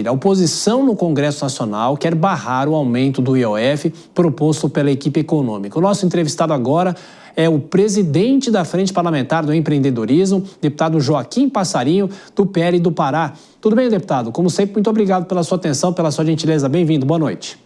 A oposição no Congresso Nacional quer barrar o aumento do IOF proposto pela equipe econômica. O nosso entrevistado agora é o presidente da Frente Parlamentar do Empreendedorismo, deputado Joaquim Passarinho, do PL do Pará. Tudo bem, deputado? Como sempre, muito obrigado pela sua atenção, pela sua gentileza. Bem-vindo. Boa noite.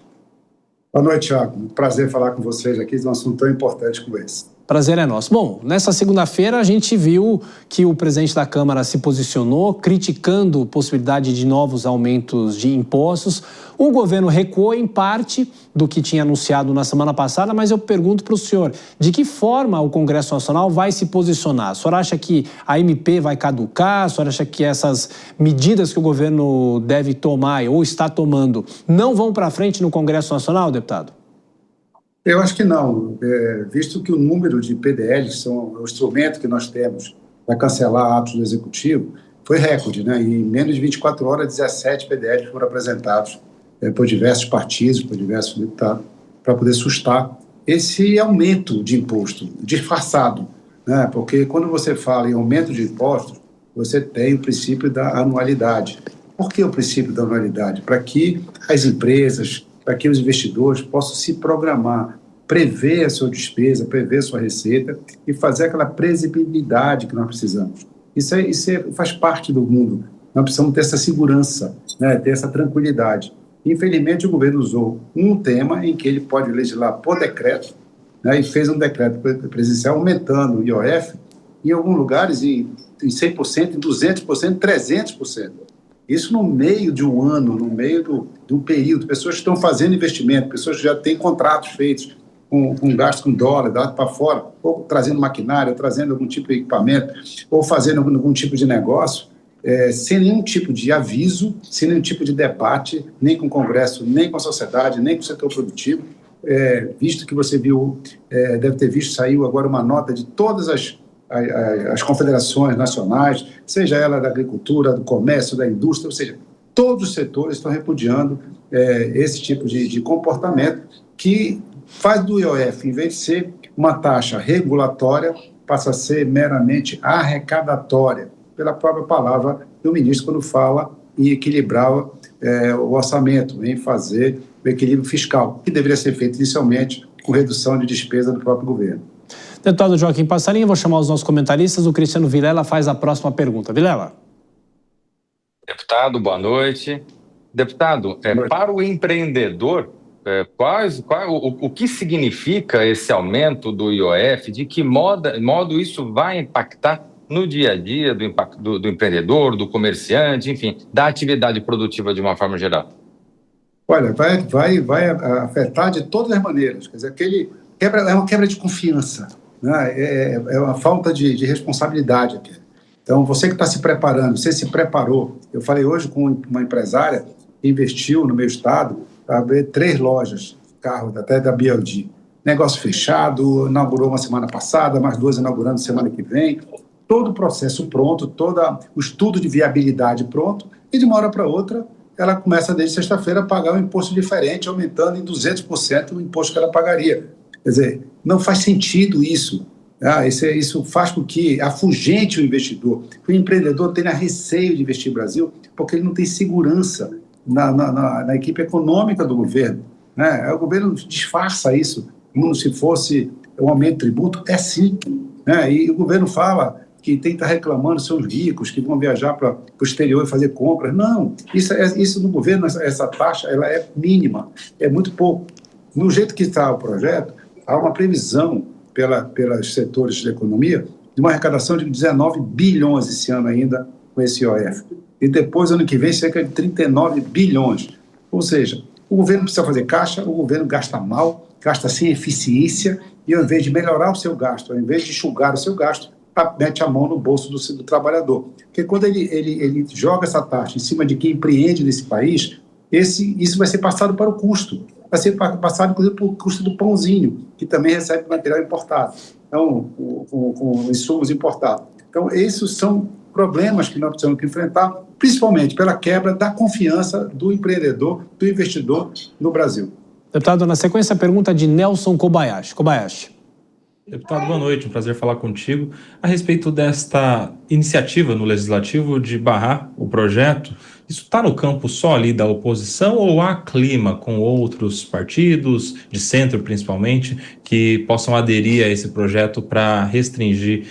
Boa noite, Thiago. Prazer falar com vocês aqui de um assunto tão importante como esse. Prazer é nosso. Bom, nessa segunda-feira a gente viu que o presidente da Câmara se posicionou criticando a possibilidade de novos aumentos de impostos. O governo recuou em parte do que tinha anunciado na semana passada, mas eu pergunto para o senhor, de que forma o Congresso Nacional vai se posicionar? O senhor acha que a MP vai caducar? O senhor acha que essas medidas que o governo deve tomar ou está tomando não vão para frente no Congresso Nacional, deputado? Eu acho que não, visto que o número de PDLs, são o instrumento que nós temos para cancelar atos do Executivo, foi recorde, né? E em menos de 24 horas, 17 PDLs foram apresentados por diversos partidos, por diversos deputados, para poder sustar esse aumento de imposto disfarçado, né? Porque quando você fala em aumento de impostos, você tem o princípio da anualidade. Por que o princípio da anualidade? Para que as empresas, para que os investidores possam se programar, prever a sua despesa, prever a sua receita e fazer aquela previsibilidade que nós precisamos. Isso faz parte do mundo. Nós precisamos ter essa segurança, né, ter essa tranquilidade. Infelizmente, o governo usou um tema em que ele pode legislar por decreto, né, e fez um decreto presidencial aumentando o IOF em alguns lugares em 100%, em 200%, 300%. Isso no meio de um ano, no meio de um período. Pessoas que estão fazendo investimento, pessoas que já têm contratos feitos com gasto com dólar, dado para fora, ou trazendo maquinário, ou trazendo algum tipo de equipamento, ou fazendo algum tipo de negócio, sem nenhum tipo de aviso, sem nenhum tipo de debate, nem com o Congresso, nem com a sociedade, nem com o setor produtivo. Visto que você viu, deve ter visto, saiu agora uma nota de todas as confederações nacionais, seja ela da agricultura, do comércio, da indústria, ou seja, todos os setores estão repudiando esse tipo de comportamento que faz do IOF, em vez de ser uma taxa regulatória, passa a ser meramente arrecadatória, pela própria palavra do ministro quando fala em equilibrar o orçamento, em fazer o equilíbrio fiscal, que deveria ser feito inicialmente com redução de despesa do próprio governo. Deputado Joaquim Passarinho, eu vou chamar os nossos comentaristas. O Cristiano Vilela faz a próxima pergunta. Vilela. Deputado, boa noite. Deputado, para o empreendedor, o que significa esse aumento do IOF? De que modo isso vai impactar no dia a dia do empreendedor, do comerciante, enfim, da atividade produtiva de uma forma geral? Olha, vai afetar de todas as maneiras. Quer dizer, é uma quebra de confiança, né? É uma falta de responsabilidade aqui. Então, você que está se preparando, você se preparou. Eu falei hoje com uma empresária que investiu no meu estado para abrir 3 lojas, carro até da BYD. Negócio fechado, inaugurou uma semana passada, mais 2 inaugurando semana que vem. Todo o processo pronto, todo o estudo de viabilidade pronto, e de uma hora para outra, ela começa desde sexta-feira a pagar um imposto diferente, aumentando em 200% o imposto que ela pagaria. Quer dizer, não faz sentido isso. Isso faz com que afugente o investidor. O empreendedor tenha receio de investir no Brasil porque ele não tem segurança na equipe econômica do governo, né? O governo disfarça isso como se fosse um aumento de tributo. É sim, né? E o governo fala que tem que estar reclamando, são os ricos que vão viajar para o exterior e fazer compras. Não, isso no governo, essa taxa ela é mínima, é muito pouco. No jeito que está o projeto, há uma previsão pelos setores da economia de uma arrecadação de 19 bilhões esse ano ainda com esse IOF. E depois, ano que vem, cerca de 39 bilhões. Ou seja, o governo precisa fazer caixa, o governo gasta mal, gasta sem eficiência, e ao invés de melhorar o seu gasto, ao invés de enxugar o seu gasto, mete a mão no bolso do trabalhador. Porque quando ele joga essa taxa em cima de quem empreende nesse país, isso vai ser passado para o custo. Vai ser passado, inclusive, para o custo do pãozinho, que também recebe material importado, então, com insumos importados. Então, esses são problemas que nós precisamos enfrentar, principalmente pela quebra da confiança do empreendedor, do investidor no Brasil. Deputado, na sequência, a pergunta de Nelson Kobayashi. Deputado, boa noite, um prazer falar contigo. A respeito desta iniciativa no Legislativo de barrar o projeto, isso está no campo só ali da oposição ou há clima com outros partidos, de centro principalmente, que possam aderir a esse projeto para restringir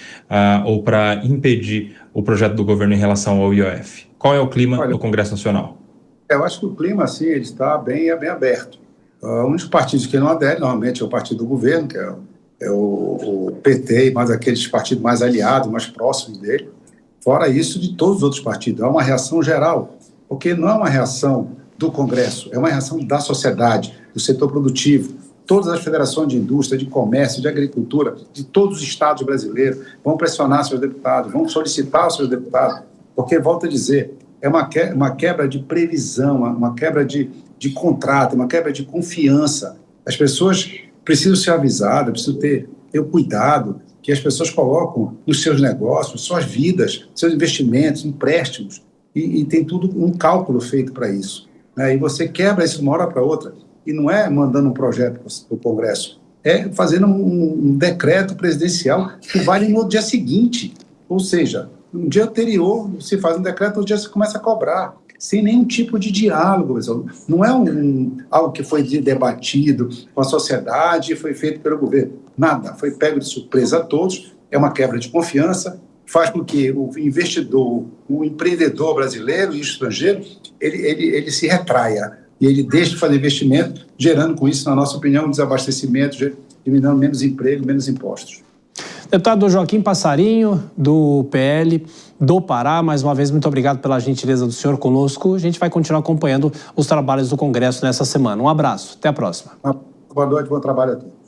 ou para impedir o projeto do governo em relação ao IOF? Qual é o clima no Congresso Nacional? Eu acho que o clima, assim, ele está bem aberto. Um dos partidos que não aderem, normalmente, é o partido do governo, que é o PT e mais aqueles partidos mais aliados, mais próximos dele. Fora isso, de todos os outros partidos. Há uma reação geral, porque não é uma reação do Congresso, é uma reação da sociedade, do setor produtivo. Todas as federações de indústria, de comércio, de agricultura, de todos os estados brasileiros vão pressionar seus deputados, vão solicitar os seus deputados, porque, volto a dizer, é uma quebra de previsão, uma quebra de contrato, uma quebra de confiança. As pessoas precisam ser avisadas, precisam ter o cuidado que as pessoas colocam nos seus negócios, suas vidas, seus investimentos, empréstimos, e tem tudo um cálculo feito para isso, né? E você quebra isso de uma hora para outra, e não é mandando um projeto para o Congresso, é fazendo um decreto presidencial que vale no dia seguinte, ou seja, no dia anterior se faz um decreto, no dia você começa a cobrar, sem nenhum tipo de diálogo, pessoal. Não é algo que foi debatido com a sociedade e foi feito pelo governo. Nada, foi pego de surpresa a todos, é uma quebra de confiança, faz com que o investidor, o empreendedor brasileiro e estrangeiro, ele se retraia e ele deixa de fazer investimento, gerando com isso, na nossa opinião, um desabastecimento, eliminando menos emprego, menos impostos. Deputado Joaquim Passarinho, do PL do Pará, mais uma vez, muito obrigado pela gentileza do senhor conosco. A gente vai continuar acompanhando os trabalhos do Congresso nessa semana. Um abraço, até a próxima. Boa noite, bom trabalho a todos.